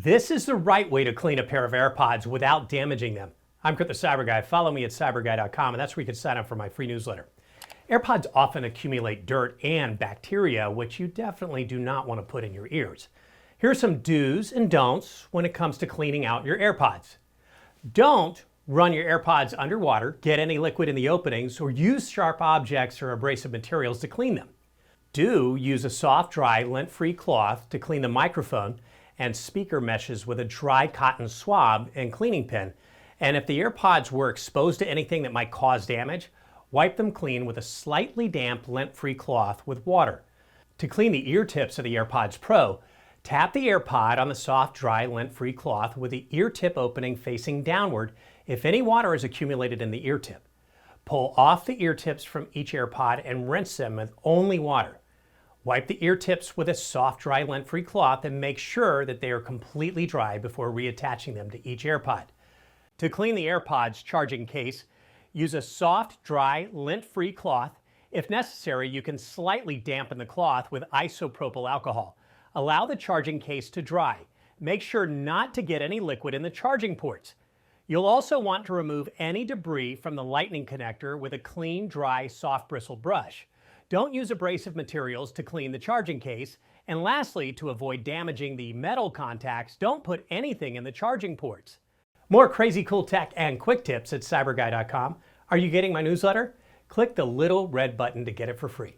This is the right way to clean a pair of AirPods without damaging them. I'm Kurt the CyberGuy. Follow me at cyberguy.com, and that's where you can sign up for my free newsletter. AirPods often accumulate dirt and bacteria, which you definitely do not want to put in your ears. Here are some do's and don'ts when it comes to cleaning out your AirPods. Don't run your AirPods underwater, get any liquid in the openings, or use sharp objects or abrasive materials to clean them. Do use a soft, dry, lint-free cloth to clean the microphone and speaker meshes with a dry cotton swab and cleaning pin. And if the AirPods were exposed to anything that might cause damage, wipe them clean with a slightly damp lint-free cloth with water. To clean the ear tips of the AirPods Pro, tap the AirPod on the soft, dry, lint-free cloth with the ear tip opening facing downward if any water is accumulated in the ear tip. Pull off the ear tips from each AirPod and rinse them with only water. Wipe the ear tips with a soft, dry, lint-free cloth and make sure that they are completely dry before reattaching them to each AirPod. To clean the AirPods charging case, use a soft, dry, lint-free cloth. If necessary, you can slightly dampen the cloth with isopropyl alcohol. Allow the charging case to dry. Make sure not to get any liquid in the charging ports. You'll also want to remove any debris from the lightning connector with a clean, dry, soft bristle brush. Don't use abrasive materials to clean the charging case. And lastly, to avoid damaging the metal contacts, don't put anything in the charging ports. More crazy cool tech and quick tips at cyberguy.com. Are you getting my newsletter? Click the little red button to get it for free.